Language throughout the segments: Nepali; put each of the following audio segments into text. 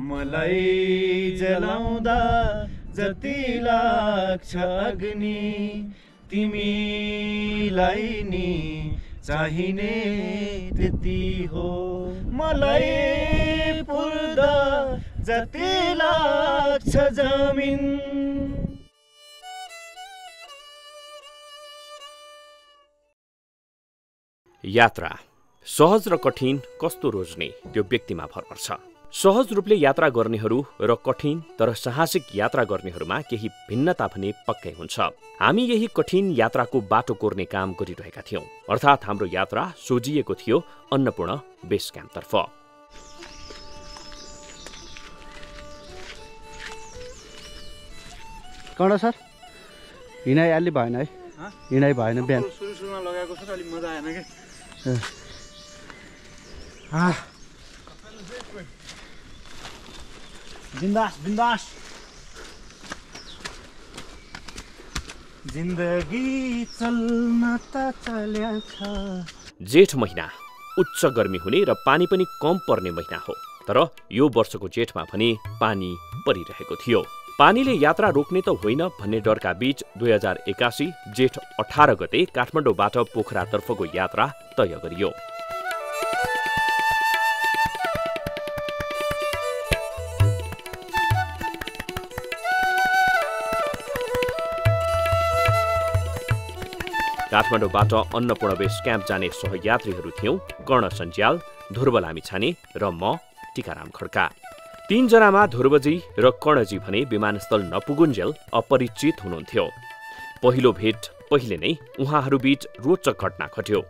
मलाई जलाउँदा जति लाग्छ अग्नि तिमीलाई नि चाहिने त्यति हो मलाई पुर्दा जति लाग्छ जमिन। यात्रा सहज र कठिन कस्तो रोज्ने त्यो व्यक्तिमा भर पर्छ। सहज रूपले यात्रा गर्नेहरू र कठिन तर साहसिक यात्रा गर्नेहरूमा केही भिन्नता भने पक्कै हुन्छ। हामी यही कठिन यात्राको बाटो कोर्ने काम गरिरहेका थियौं, अर्थात् हाम्रो यात्रा सोझिएको थियो अन्नपूर्ण बेस क्याम्पतर्फ। कर्ण सर हिँडाइ अलि भएन है? हिँडाइ भएन बिहान सुरुमा लगाएको छ अलि मजा आएन के। बिन्दास बिन्दास जिन्दगी चल्न त चल्याछ। जेठ महिना उच्च गर्मी हुने र पानी पनि कम पर्ने महिना हो, तर यो वर्षको जेठमा पनि पानी परिरहेको थियो। पानीले यात्रा रोक्ने त होइन भन्ने डरका बीच 2081 जेठ 18 गते काठमाडौँबाट पोखरातर्फको यात्रा तय गरियो। काठमाडौँबाट अन्नपूर्ण बेस क्याम्प जाने सहयात्रीहरू थियौं कर्ण सञ्ज्याल, ध्रुव लामिछाने र म टीकाराम खड्का। 3 जनामा ध्रुवजी र कर्णजी भने विमानस्थल नपुगुन्जेल अपरिचित हुनुहुन्थ्यो। पहिलो भेट पहिले नै उहाँहरूबीच रोचक घटना घट्यो।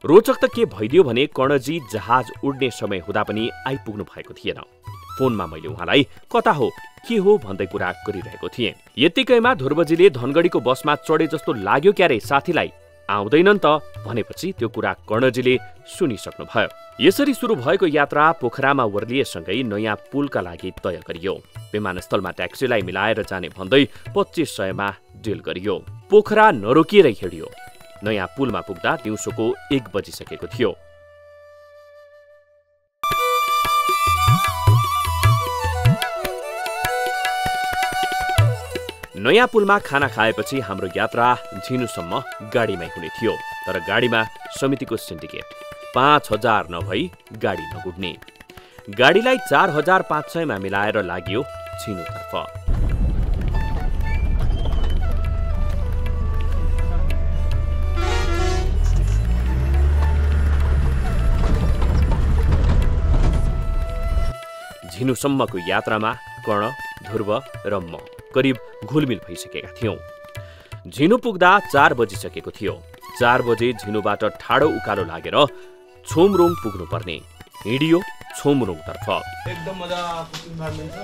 रोचक त के भइदियो भने कर्णजी जहाज उड्ने समय हुँदा पनि आइपुग्नु भएको थिएन। फोनमा मैले उहाँलाई कता हो के हो भन्दै कुरा गरिरहेको थिएँ। यतिकैमा ध्रुवजीले धनगढीको बसमा चढे जस्तो लाग्यो क्यारे साथीलाई, आउँदैनन् त भनेपछि त्यो कुरा कर्णजीले सुनिसक्नु भयो। यसरी सुरु भएको यात्रा पोखरामा वर्लिएसँगै नयाँ पुलका लागि तय गरियो। विमानस्थलमा ट्याक्सीलाई मिलाएर जाने भन्दै 2500 मा डिल गरियो। पोखरा नरोकिएरै हिँडियो। नयाँ पुलमा पुग्दा दिउँसोको 1 बजिसकेको थियो। नयाँ पुलमा खाना खाएपछि हाम्रो यात्रा झिनुसम्म गाडीमै हुने थियो, तर गाडीमा समितिको सिन्डिकेट 5000 नभई गाडी नगुड्ने। गाडीलाई 4500 मा मिलाएर लाग्यो झिनुतर्फ। झिनुसम्मको यात्रामा कर्ण, ध्रुव र म करिब घुलमिल भइसकेका थियौं। झिनु पुग्दा 4 बजिसकेको थियो। 4 बजे झिनुबाट ठाडो उकालो लागेर छोमरोङ पुग्नु पर्ने। हिँडियो छोमरोङतर्फ। एकदम मजा इन्भाइरोमेन्ट छ।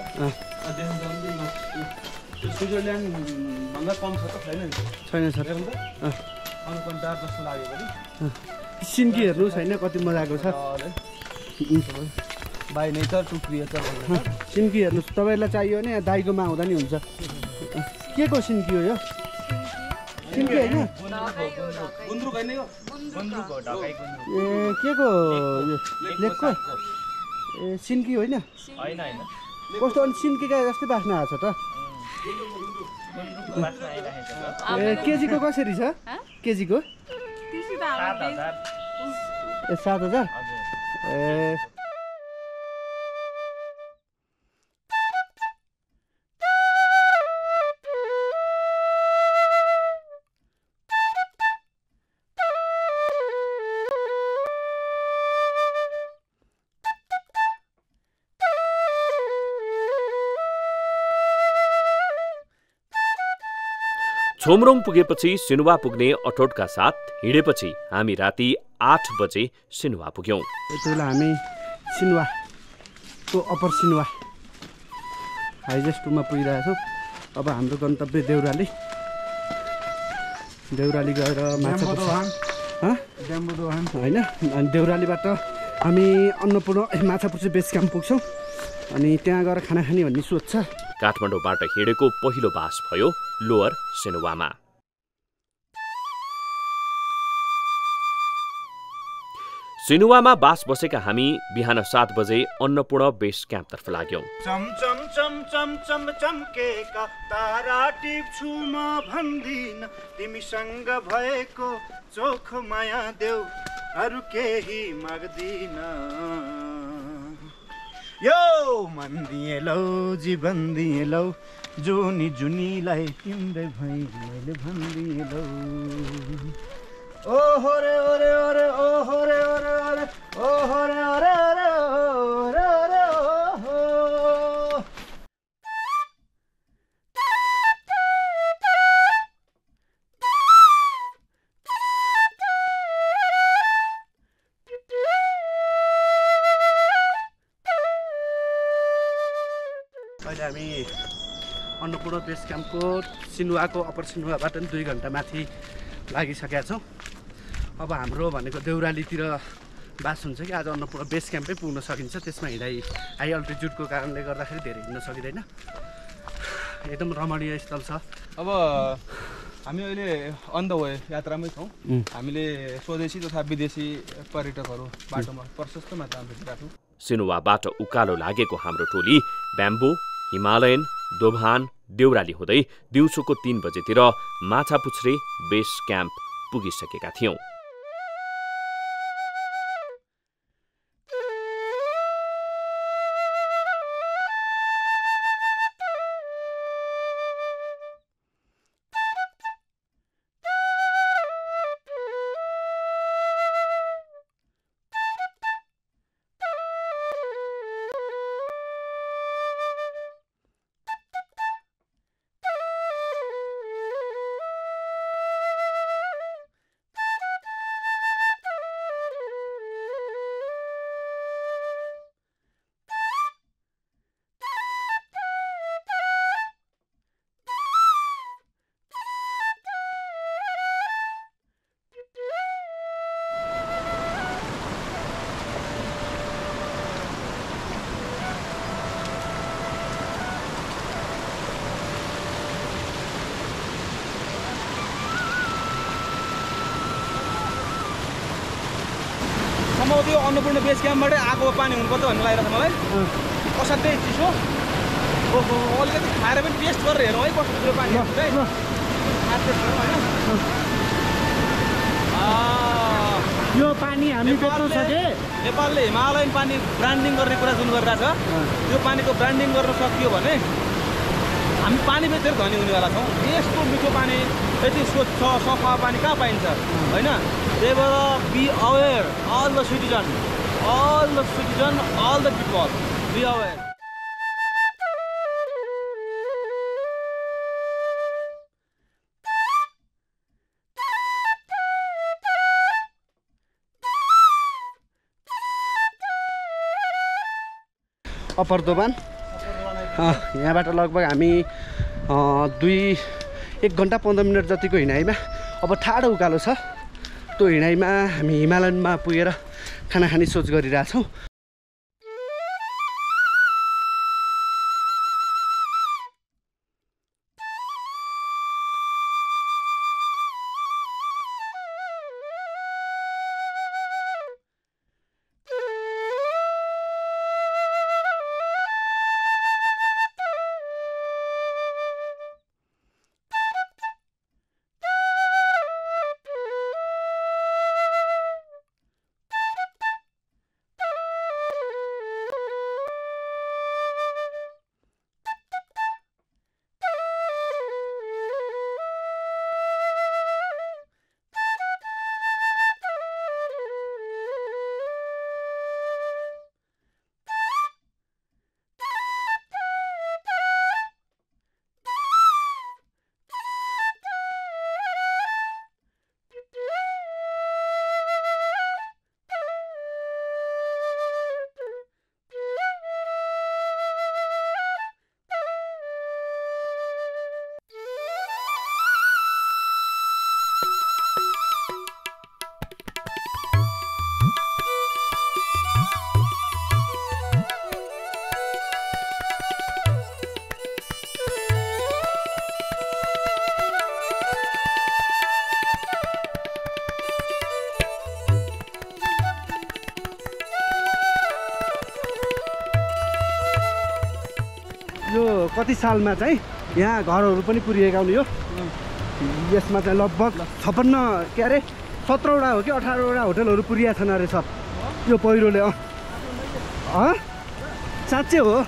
स्विजरल्यान्ड भन्दा कम छ त छैन सर? अनुकन्टार जस्तो लाग्यो पनि। सिन्की हेर्नु छैन कति मजाको छ। By nature to creature. सिन्की हेर्नु तपाईँलाई चाहियो भने दाइकोमा आउँदा नि हुन्छ। के को सिन्की हो यो? सिन्की होइन? गुन्द्रुक होइन यो? गुन्द्रुक हो, ढकाई गुन्द्रुक। ए के को यो? लेकको? ए सिन्की होइन? हैन हैन। कस्तो अनि सिन्कीका जस्तै बास्ना आछ त। बास्ना आइराखेको छ। ए केजीको कसरी छ? केजीको? 7000। ए 7000? ए छोमरोङ पुगेपछि सिनुवा पुग्ने अठोटका साथ हिँडेपछि हामी राति 8 बजे सिनुवा पुग्यौं। यतिबेला हामी सिनुवाको अप्पर सिनुवा हाइजेस 2 मा पुगिरहेका छौँ। अब हाम्रो गन्तव्य देउराली। देउराली गएर डेम्बुदोहान होइन, अनि देउरालीबाट हामी अन्नपूर्ण माछापुच्छ्रे बेस क्याम्प पुग्छौँ। अनि त्यहाँ गएर खाना खाने भन्ने सोच छ। काठमाडौँबाट हिँडेको पहिलो बास भयो लोअर सिनुवामा। सिनुवामा बास बसेका हामी बिहान 7 बजे अन्नपूर्ण बेस क्याम्पतर्फ लाग्यौं। चम चम चम चम चम चम्केका तारा टिप्छु म भन्दिन, तिमीसँग भएको चोख माया देऊ अरू केही माग्दिन। यो मन दिए लौ जीवन दिए लौ, जुनी जुनीलाई तिम्रै भई मैले भन्दिए लौ। ओहो रे ओरे ओरे ओहो रे ओरे ओरे ओहो रे ओरे ओरे ओरे ओरे ओहो। अहिले हामी अन्नपूर्ण बेस क्याम्पको सिनुवाको अप्पर सिनुवाबाट 2 घन्टा माथि लागिसकेका छौँ। अब हाम्रो भनेको देउरालीतिर बास हुन्छ कि आज अन्नपूर्ण बेस क्याम्पै पुग्न सकिन्छ। त्यसमा हाई अल्टिट्युडको कारणले गर्दाखेरि धेरै हिँड्न सकिँदैन। एकदम रमणीय स्थल छ। अब हामी अहिले अन द वे यात्रामै छौँ। हामीले स्वदेशी तथा विदेशी पर्यटकहरू बाटोमा प्रशस्त मात्रामा भेटिरहेको छौँ। सिनुवाबाट उकालो लागेको हाम्रो टोली ब्याम्बो, हिमालयन, दोभान, देउराली हुँदै दिउँसोको 3 बजेतिर माछापुच्छ्रे बेस क्याम्प पुगिसकेका थियौं। त्यो अन्नपूर्ण बेस क्याम्पबाटै आएको पानी हुनुपर्छ भन्ने लागिरहेको छ मलाई। असाध्यै चिसो। ओहो, अलिकति खाएर पनि टेस्ट गरेर हेरौँ है कस्तो त्यो पानी हुन्छ है। यो पानी हामी बेच्नु सके। नेपालले हिमालयन पानी ब्रान्डिङ गर्ने कुरा जुन गरिरहेछ, त्यो पानीको ब्रान्डिङ गर्न सकियो भने हामी पानी बेचेर धनी हुनेवाला छौँ। यस्तो मिठो पानी, यति स्वच्छ सफा पानी कहाँ पाइन्छ होइन। त्यही भएर be aware, all the citizen, all the people, be aware. Upper Dobhan यहाँबाट लगभग हामी 1 घन्टा 15 मिनट जतिको हिँडाइमा अब ठाडो उकालो छ। त्यो हिँडाइमा हामी हिमालयनमा पुगेर खाना खाने सोच गरिरहेछौँ। यो कति सालमा चाहिँ यहाँ घरहरू पनि पुरिएका हुन्। यो यसमा चाहिँ लगभग 56 के अरे 17वटा हो कि 18वटा होटलहरू पुरिया छन् अरे सब यो पहिरोले। साँच्चै हो।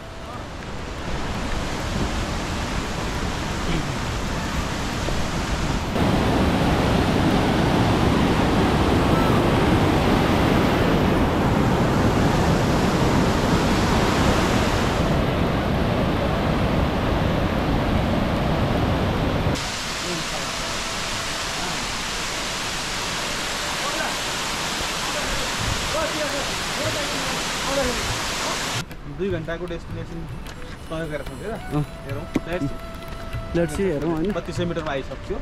दुई घन्टाको डेस्टिनेसन तय गरेर छ हेरौँ लेट्स सी हेरौँ हैन 3200 मिटरमा आइसक्यो।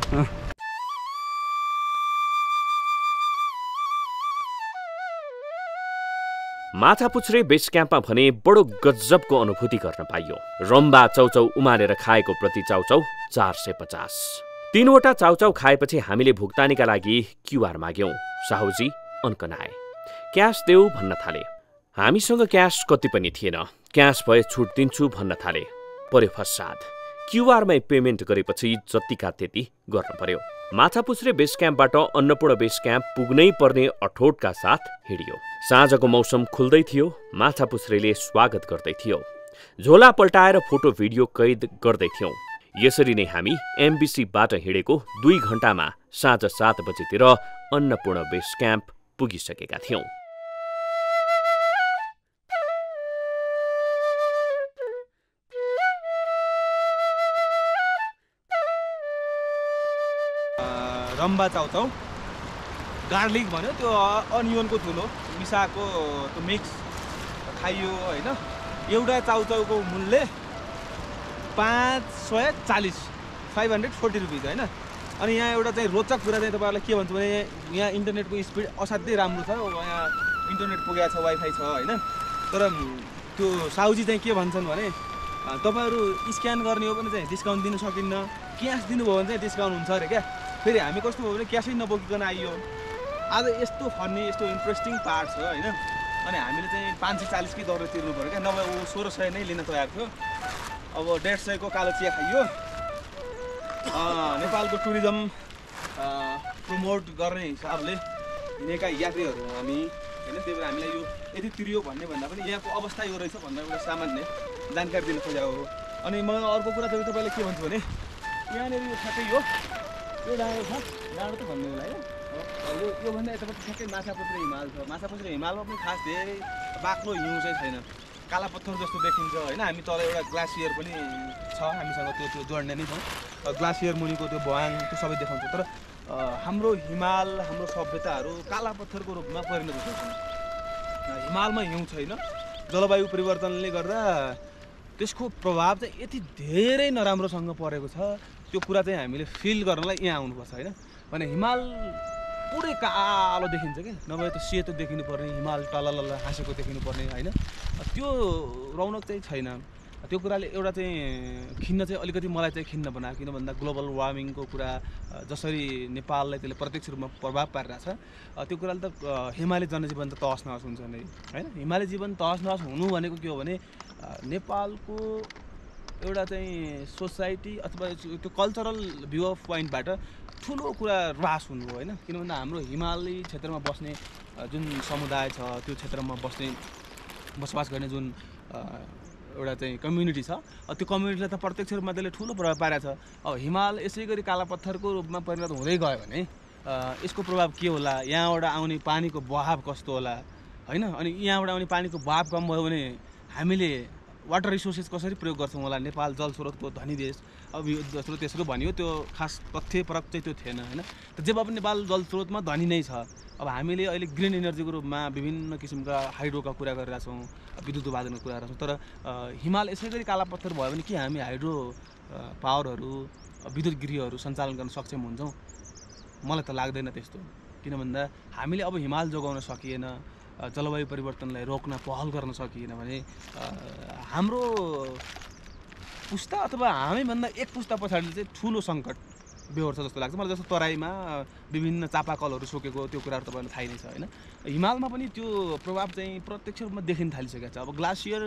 माछापुच्छ्रे बेस क्याम्पमा भने बडो गजबको अनुभूति गर्न पाइयो। रम्बा चाउचाउ उमालेर खाएको प्रति चाउचाउ 450। 3वटा चाउचाउ खाएपछि हामीले भुक्तानीका लागि क्युआर माग्यौं। साहुजी अन्कनाए, क्यास देऊ भन्न थाले। हामीसँग क्यास कति पनि थिएन। क्यास भए छुट दिन्छु भन्न थाले। पर्यो फसाद। क्युआरमै पेमेन्ट गरेपछि जतिका त्यति गर्न पर्यो। माछापुच्छ्रे बेस क्याम्पबाट अन्नपूर्ण बेस क्याम्प पुग्नै पर्ने अठोटका साथ हिँडियो। साँझको मौसम खुल्दै थियो। माछापुच्छ्रेले स्वागत गर्दै थियो। झोला पल्टाएर फोटो भिडियो कैद गर्दै थियौं। यसरी नै हामी एमबिसीबाट हिँडेको 2 घण्टामा साँझ 7 बजेतिर अन्नपूर्ण बेस क्याम्प पुगिसकेका थियौं। रम्बा चाउचाउ गार्लिक भन्यो त्यो अनियनको ठुलो मिसाएको त्यो मिक्स खाइयो होइन। एउटा चाउचाउको मूल्य 540 540 रुपिस होइन। अनि यहाँ एउटा चाहिँ रोचक कुरा चाहिँ तपाईँहरूलाई के भन्छु भने यहाँ इन्टरनेटको स्पिड असाध्यै राम्रो छ। यहाँ इन्टरनेट पुगेको छ, वाइफाई छ होइन। तर त्यो साउजी चाहिँ के भन्छन् भने तपाईँहरू स्क्यान गर्ने हो भने चाहिँ डिस्काउन्ट दिनु सकिन्न, क्यास दिनुभयो भने चाहिँ डिस्काउन्ट हुन्छ अरे क्या। फेरि हामी कस्तो भयो भने क्यासै नबोकिकन आइयो। आज यस्तो फन्नी यस्तो इन्ट्रेस्टिङ पार्ट छ होइन। अनि हामीले चाहिँ 540 कि दर तिर्नु पऱ्यो क्या, नभए ऊ 1600 नै लिन तयार थियो। अब 150 को कालो चिया खाइयो। नेपालको टुरिज्म प्रमोट गर्ने हिसाबले हिँडेका यात्रीहरू हामी होइन। त्यही भएर हामीलाई यो यति तिरियो भन्ने भन्दा पनि यहाँको अवस्था यो रहेछ भन्दा एउटा सामान्य जानकारी दिन खोजेको हो। अनि म अर्को कुरा चाहिँ तपाईँलाई के भन्छु भने यहाँनिर यो ठ्याक्कै यो डाँडो छ, डाँडो त भन्नु होला होइन। योभन्दा यतापट्टि ठ्याक्कै माछापुच्छ्रे हिमाल छ। माछापुच्छ्रे हिमालमा पनि खास धेरै बाक्लो हिउँ चाहिँ छैन, काला पत्थर जस्तो देखिन्छ होइन। हामी तल एउटा ग्लासियर पनि छ हामीसँग, त्यो जोड्ने नै छौँ। ग्लासियर मुनिको त्यो भ्वाङ त्यो सबै देखाउँछ। तर हाम्रो हिमाल हाम्रो सभ्यताहरू काला पत्थरको रूपमा परिणत भएको छ। हिमालमा हिउँ छैन। जलवायु परिवर्तनले गर्दा त्यसको प्रभाव चाहिँ यति धेरै नराम्रोसँग परेको छ। त्यो कुरा चाहिँ हामीले फिल गर्नलाई यहाँ आउनुपर्छ होइन। भने हिमाल पुरै कालो देखिन्छ क्या, नभए त सेतो देखिनु पर्ने, हिमाल टलल हाँसेको देखिनु पर्ने होइन। त्यो रौनक चाहिँ छैन। त्यो कुराले एउटा चाहिँ खिन्न चाहिँ अलिकति मलाई चाहिँ खिन्न बनायो। किन भन्दा ग्लोबल वार्मिङको कुरा जसरी नेपाललाई त्यसले प्रत्यक्ष रूपमा प्रभाव पारिरहेछ, त्यो कुराले त हिमाली जनजीवन त तहस नहस हुन्छ नै होइन। हिमाली जीवन तहस नहस हुनु भनेको के हो भने नेपालको एउटा चाहिँ सोसाइटी अथवा त्यो कल्चरल भ्यू अफ पोइन्टबाट ठुलो कुरा ह्रास हुनु हो होइन। किन भन्दा हाम्रो हिमाली क्षेत्रमा बस्ने जुन समुदाय छ, त्यो क्षेत्रमा बसोबास गर्ने जुन एउटा चाहिँ कम्युनिटी छ, त्यो कम्युनिटीलाई त प्रत्यक्ष रूपमा त्यसले ठुलो प्रभाव पारेको छ। अब हिमाल यसै गरी काला पत्थरको रूपमा परिणत हुँदै गयो भने यसको प्रभाव के होला, यहाँबाट आउने पानीको बहाव कस्तो होला होइन। अनि यहाँबाट आउने पानीको बहाव कम भयो भने हामीले वाटर रिसोर्सेस कसरी प्रयोग गर्छौँ होला। नेपाल जल स्रोतको धनी देश अब जस्तो त्यसको भनियो त्यो खास तथ्य परक चाहिँ त्यो थिएन होइन। त जे भए पनि नेपाल जल स्रोतमा धनी नै छ। अब हामीले अहिले ग्रिन एनर्जीको रूपमा विभिन्न किसिमका हाइड्रोका कुरा गरिरहेछौँ, विद्युत उत्पादनको कुरा गरिरहेछौँ। तर हिमाल यसै गरी काला पत्थर भयो भने के हामी हाइड्रो पावरहरू विद्युत गृहहरू सञ्चालन गर्न सक्षम हुन्छौँ? मलाई त लाग्दैन त्यस्तो। किन भन्दा हामीले अब हिमाल जोगाउन सकिएन, जलवायु परिवर्तनलाई रोक्न पहल गर्न सकिएन भने हाम्रो पुस्ता अथवा हामीभन्दा एक पुस्ता पछाडि चाहिँ ठुलो सङ्कट बेहोर्छ जस्तो लाग्छ मलाई। जस्तो तराईमा विभिन्न चापाकलहरू सोकेको त्यो कुराहरू तपाईँलाई थाहै नै छ होइन। हिमालमा पनि त्यो प्रभाव चाहिँ प्रत्यक्ष रूपमा देखिन थालिसकेको छ। अब ग्लासियर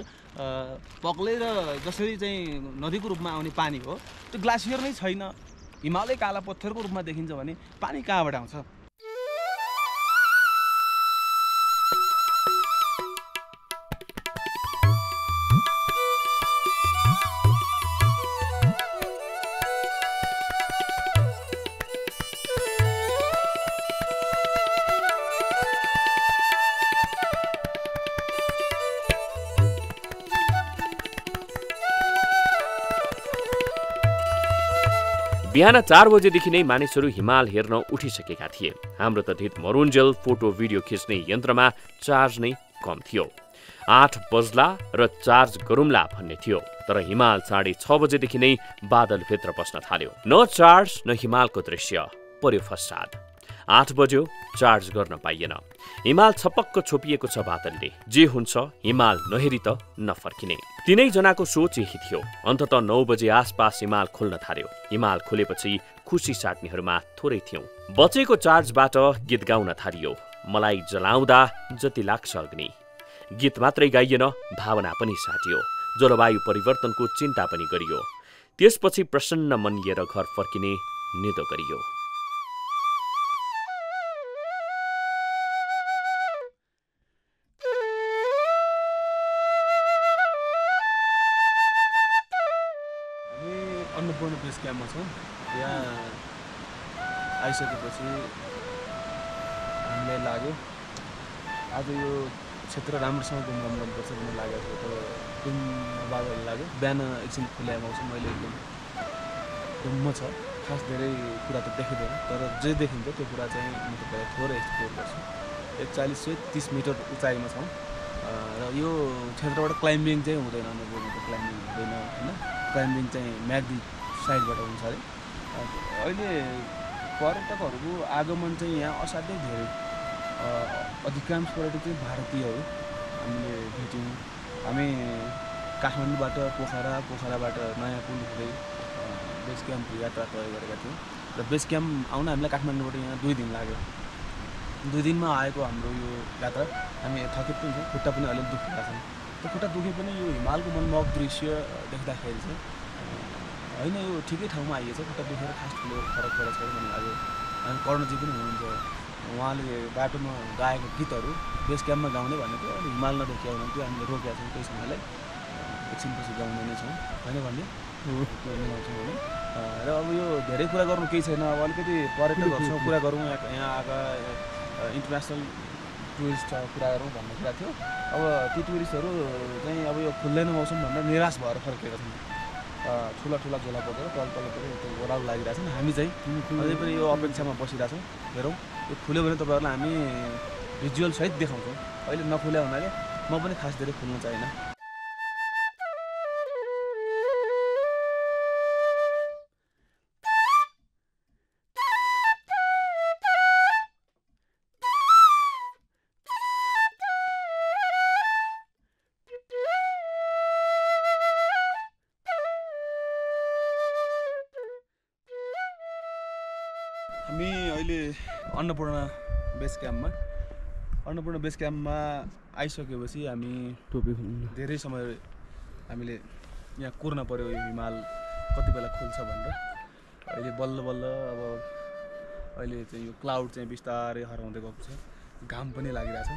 पग्लेर जसरी चाहिँ नदीको रूपमा आउने पानी हो त्यो ग्लासियर नै छैन, हिमालय काला पत्थरको रूपमा देखिन्छ भने पानी कहाँबाट आउँछ? बिहान 4 बजेदेखि नै मानिसहरू हिमाल हेर्न उठिसकेका थिए। हाम्रो तथित मरुन्जेल फोटो भिडियो खिच्ने यन्त्रमा चार्ज नै कम थियो। 8 बज्ला र चार्ज गरौँला भन्ने थियो, तर हिमाल 6:30 बजेदेखि नै बादलभित्र पस्न थाल्यो। न चार्ज न हिमालको दृश्य, पर्यो फसाद। 8 बज्यो, चार्ज गर्न पाइएन। हिमाल छपक्क छोपिएको छ बादलले। जे हुन्छ हिमाल नहेरी त नफर्किने। तीनैजनाको सोच यही थियो। अन्ततः 9 बजे आसपास हिमाल खुल्न थाल्यो। हिमाल खुलेपछि खुसी साट्नेहरूमा थोरै थियौं। बचेको चार्जबाट गीत गाउन थालियो। मलाई जलाउँदा जति लाग्छ अग्नि। गीत मात्रै गाइएन, भावना पनि साटियो। जलवायु परिवर्तनको चिन्ता पनि गरियो। त्यसपछि प्रसन्न मन लिएर घर फर्किने निदो गरियो। अन्नपूर्ण बेस क्याम्पमा छौँ। यहाँ आइसकेपछि हामीलाई लाग्यो आज यो क्षेत्र राम्रोसँग घुमघाम गर्नुपर्छ भन्ने लागेको थियो। तर घुम बादल लाग्यो। बिहान एकछिन खुल्या मौसम अहिले एकदम घुम्म छ। खास धेरै कुरा त देखिँदैन, तर जे देखिन्छ त्यो कुरा चाहिँ म तपाईँलाई थोरै एक्सप्लोर गर्छु। 41-30 मिटर उचाइमा छौँ र यो क्षेत्रबाट क्लाइम्बिङ चाहिँ हुँदैन। अन्नपूर्णको क्लाइम्बिङ हुँदैन होइन। क्लाइम्बिङ चाहिँ म्याग्दी साइडबाट हुन्छ अरे। अहिले पर्यटकहरूको आगमन चाहिँ यहाँ असाध्यै धेरै। अधिकांश पर्यटक चाहिँ भारतीयहरू हामीले भेट्यौँ। हामी काठमाडौँबाट पोखराबाट नयाँ पुल हुँदै बेस क्याम्प यात्रा तय गरेका थियौँ र बेस क्याम्प आउन हामीलाई काठमाडौँबाट यहाँ 2 दिन लाग्यो। 2 दिनमा आएको हाम्रो यो यात्रा हामी थकित पनि छौँ, खुट्टा पनि अलिक दुखिरहेका छन्। त्यो खुट्टा दुखे पनि यो हिमालको मनमोहक दृश्य देख्दाखेरि चाहिँ होइन यो ठिकै ठाउँमा आइएछ। खुट्टा दुखेर खास ठुलो फरक परेको छैन भन्ने लाग्यो। अनि कर्णजी पनि हुनुहुन्छ, उहाँले बाटोमा गाएको गीतहरू बेस क्याम्पमा गाउने भनेको हिमाल नदेखि हुनुहुन्थ्यो। हामीले रोकेका छौँ त्यही समयलाई। एकछिनपछि गाउने नै छौँ होइन भन्ने मिलाउँछौँ भने। र अब यो धेरै कुरा गर्नु केही छैन। अब अलिकति पर्यटकहरूसँग कुरा गरौँ, यहाँ आएका इन्टरनेसनल टुरिस्टसँग कुरा गरौँ भन्ने कुरा थियो। अब ती टुरिस्टहरू चाहिँ अब यो खुल्दैन मौसम भनेर निराश भएर फर्केका छन्। ठुला झोला बोकेर तल ओह्रालो लागिरहेको छन्। हामी चाहिँ अझै पनि यो अपेक्षामा बसिरहेछौँ। हेरौँ यो खुल्यो भने तपाईँहरूलाई हामी भिजुअल सहित देखाउँछौँ। अहिले नखुल्या हुनाले म पनि खास धेरै खुल्न चाहिनँ। हामी अहिले अन्नपूर्ण बेस क्याम्पमा आइसकेपछि हामी टोपी धेरै समय हामीले यहाँ कुर्न पर्यो यो हिमाल कति बेला खुल्छ भनेर। अहिले बल्ल अब अहिले चाहिँ यो क्लाउड चाहिँ बिस्तारै हराउँदै गएको छ। घाम पनि लागिरहेछ।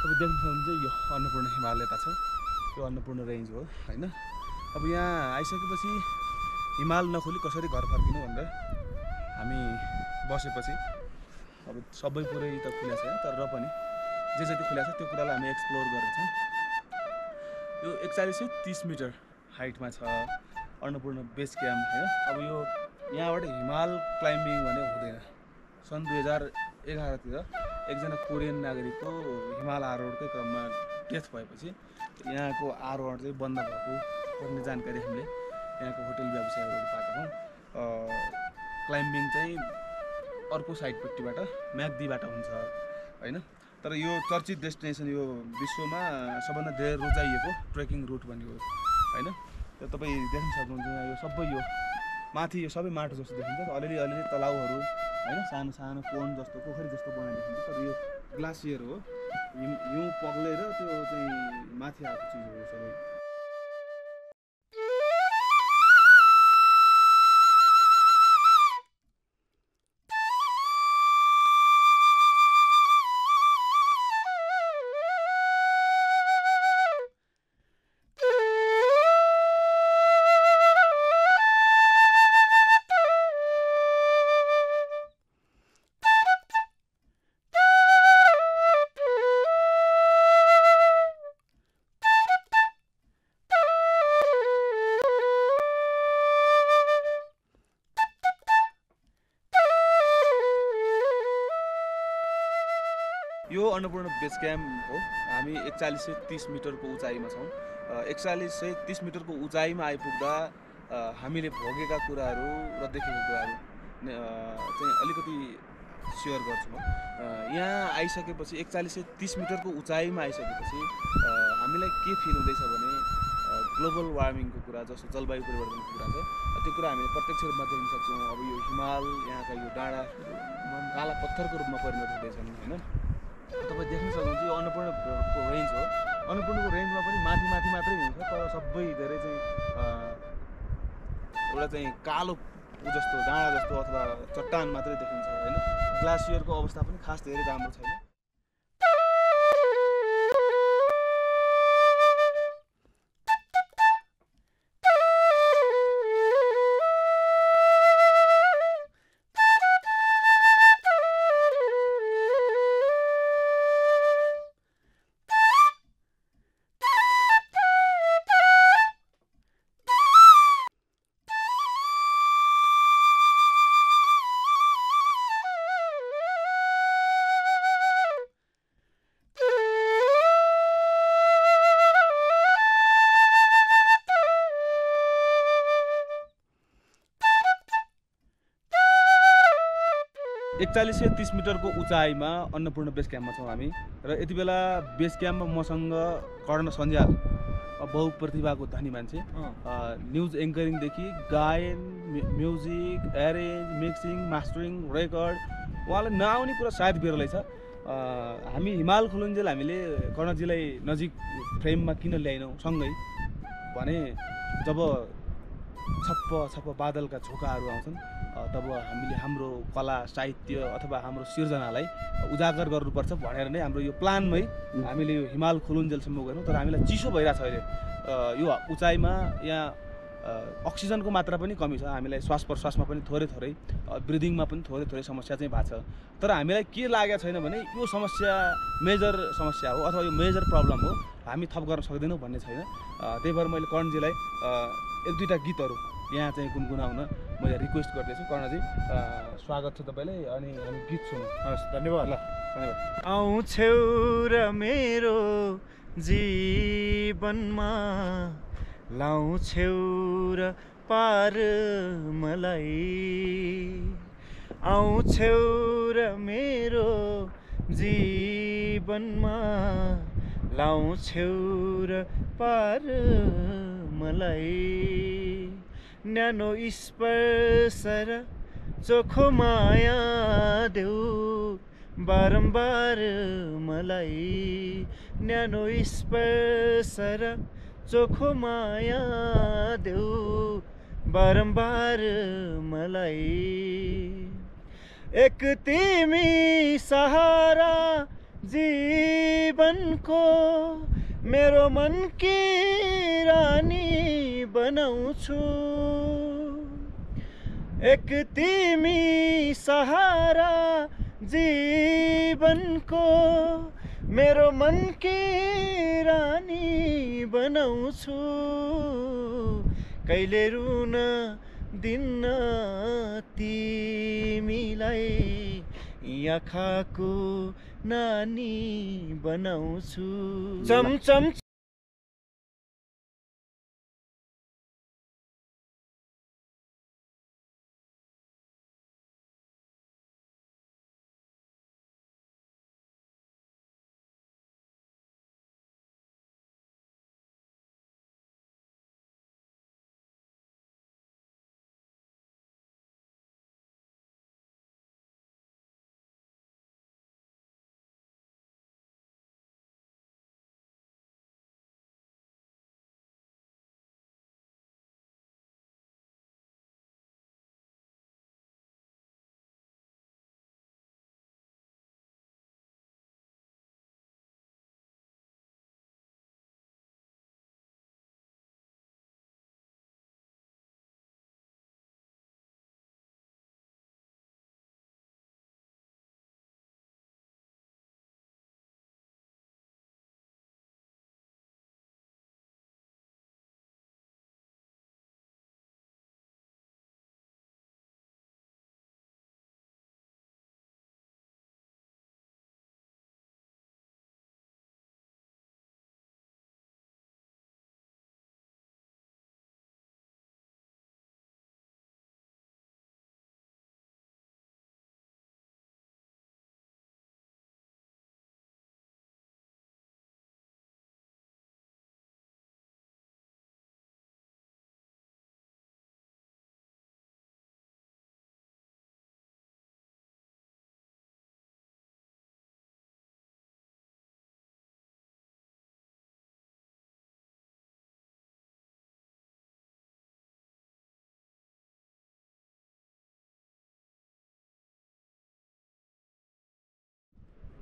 तपाईँ देख्न सक्नुहुन्छ यो अन्नपूर्ण हिमाल यता छ। यो अन्नपूर्ण रेन्ज हो होइन। अब यहाँ आइसकेपछि हिमाल नखोली कसरी घर फर्किनु भनेर हामी बसेपछि अब सबै पुरै त खुल्या छैन, तर र पनि जे जति खुल्या छ त्यो कुरालाई हामी एक्सप्लोर गरेछौँ। यो 41-30 मिटर हाइटमा छ अन्नपूर्ण बेस क्याम्प होइन। अब यो यहाँबाट हिमाल क्लाइम्बिङ भने हुँदैन। सन् 2011तिर एकजना कोरियन नागरिकको हिमाल आरोहणकै क्रममा डेथ भएपछि यहाँको आरोहण चाहिँ बन्द भएको भन्ने जानकारी हामीले यहाँको होटल व्यवसायीहरू पाएका छौँ। क्लाइम्बिङ चाहिँ अर्को साइडपट्टिबाट म्याग्दीबाट हुन्छ होइन। तर यो चर्चित डेस्टिनेसन यो विश्वमा सबभन्दा धेरै रुचाइएको ट्रेकिङ रुट भन्ने हो होइन। र तपाईँ देख्न सक्नुहुन्छ यो सबै यो माथि यो सबै माटो जस्तो देखिन्छ अलिअलि तलाउहरू होइन सानो सानो पोन्ड जस्तो पोखरी जस्तो बनाइ देखिन्छ तर यो ग्लासियर हो हिउँ पग्लेर त्यो चाहिँ माथि आएको चिज हो सबै यो अन्नपूर्ण बेस क्याम्प हो हामी 4130 मिटरको उचाइमा छौँ 4130 मिटरको उचाइमा आइपुग्दा हामीले भोगेका कुराहरू र देखेका कुराहरू चाहिँ अलिकति सेयर गर्छु म यहाँ आइसकेपछि 4130 मिटरको उचाइमा आइसकेपछि हामीलाई के फिल हुँदैछ भने ग्लोबल वार्मिङको कुरा जस्तो जलवायु परिवर्तनको कुरा छ त्यो कुरा हामीले प्रत्यक्ष रूपमा देख्न सक्छौँ अब यो हिमाल यहाँका यो डाँडा काला पत्थरको रूपमा परिणत हुँदैछन् होइन तपाईँ देख्न सक्नुहुन्छ यो अन्नपूर्णको रेन्ज हो अन्नपूर्णको रेन्जमा पनि माथि मात्रै हुन्छ तर सबै धेरै चाहिँ एउटा चाहिँ कालो जस्तो डाँडा जस्तो अथवा चट्टान मात्रै देखिन्छ होइन ग्लासियरको अवस्था पनि खास धेरै राम्रो छैन 4130 मिटरको उचाइमा अन्नपूर्ण बेस क्याम्पमा छौँ हामी र यति बेला बेस क्याम्पमा मसँग कर्ण सञ्जाल बहुप्रतिभाको धनी मान्छे न्युज एङ्करिङदेखि गायन music arrange mixing mastering record उहाँलाई नआउने कुरा सायद बेरलै छ हामी हिमाल खुलुन्जेल हामीले कर्णजीलाई नजिक फ्रेममा किन ल्याएनौँ सँगै भने जब छप्प बादलका झोकाहरू आउँछन् तब हामीले हाम्रो कला साहित्य अथवा हाम्रो सिर्जनालाई उजागर गर्नुपर्छ भनेर नै हाम्रो यो प्लानमै हामीले यो हिमाल खुलुन्जेलसम्म गयौँ तर हामीलाई चिसो भइरहेको छ अहिले यो उचाइमा यहाँ अक्सिजनको मात्रा पनि कमी छ हामीलाई श्वास प्रश्वासमा पनि थोरै ब्रिदिङमा पनि थोरै समस्या चाहिँ भएको छ तर हामीलाई के लागेको छैन भने यो समस्या मेजर समस्या हो अथवा यो मेजर प्रब्लम हो हामी थप गर्न सक्दैनौँ भन्ने छैन त्यही भएर मैले कर्णजीलाई एक दुईवटा गीतहरू यहाँ चाहिँ गुनगुनाउन मैले रिक्वेस्ट गर्दैछु कर्णजी स्वागत छ तपाईँलाई अनि हामी गीत सुनौँ हस् धन्यवाद ल धन्यवाद आउँछौ र मेरो जीवनमा लाउँछौ र पार मलाई आउँछौ र मेरो जीवनमा लाउँछौ र पार मलाई न्यानो स्पर्श र चोखो माया देऊ बारम्बार मलाई न्यानो स्पर्श र चोखो माया देऊ बारम्बार मलाई एक तिमी सहारा जीवनको मेरो मन की रानी बनाउँछु एक तिमी सहारा जीवनको मेरो मन की रानी बनाउँछु कहिले रुन दिन्न तिमीलाई आँखाको नानी बनाउँछु चमचम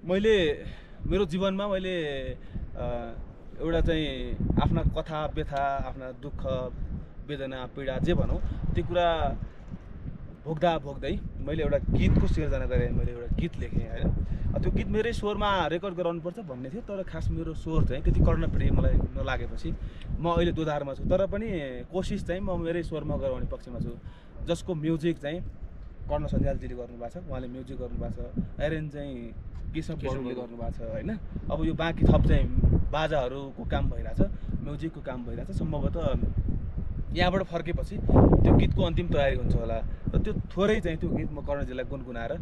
मैले मेरो जीवनमा मैले एउटा चाहिँ आफ्ना कथा व्यथा आफ्ना दुःख वेदना पीडा जे भनौँ त्यो कुरा भोग्दै मैले एउटा गीतको सिर्जना गरेँ, मैले एउटा गीत लेखेँ होइन। त्यो गीत मेरै स्वरमा रेकर्ड गराउनुपर्छ भन्ने थियो, तर खास मेरो स्वर चाहिँ त्यति कर्णप्रिय मलाई नलागेपछि म अहिले दोधारमा छु, तर पनि कोसिस चाहिँ म मेरै स्वरमा गराउने पक्षमा छु, जसको म्युजिक चाहिँ कर्ण सञ्जालजीले गर्नुभएको छ, उहाँले म्युजिक गर्नुभएको छ, एरेन्ज चाहिँ केशव बरुङले गर्नुभएको छ होइन। अब यो बाँकी थप चाहिँ बाजाहरूको काम भइरहेछ, म्युजिकको काम भइरहेछ। सम्भवतः यहाँबाट फर्केपछि त्यो गीतको अन्तिम तयारी हुन्छ होला, र त्यो थोरै चाहिँ त्यो गीत म कर्णजीलाई गुनगुनाएर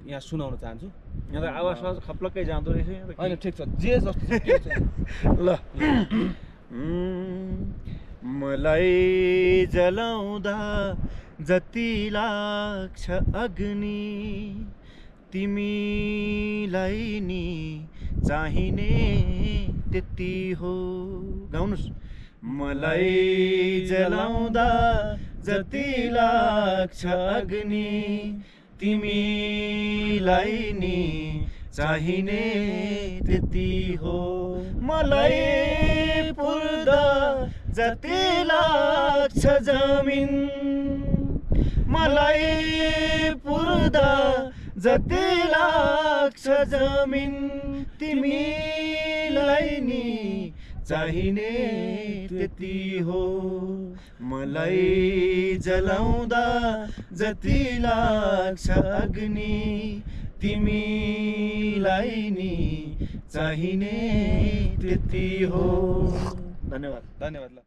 यहाँ सुनाउन चाहन्छु। यहाँ त आवाज खप्लक्कै जाँदो रहेछ होइन, ठिक छ, जे जस्तो ल। मलाई जलाउँदा जति लाग्छ अग्नि तिमीलाई नि चाहिने त्यति हो। गाउनुस्। मलाई जलाउँदा जति लाग्छ अग्नि तिमीलाई नि चाहिने त्यति हो। मलाई पुर्दा जति लाग्छ जमिन मलाई पुर्दा जति लाग्छ जमिन तिमीलाई नि चाहिने त्यति हो। मलाई जलाउँदा जति लाग्छ अग्नि तिमीलाई नि चाहिने त्यति हो। धन्यवाद। धन्यवाद ल।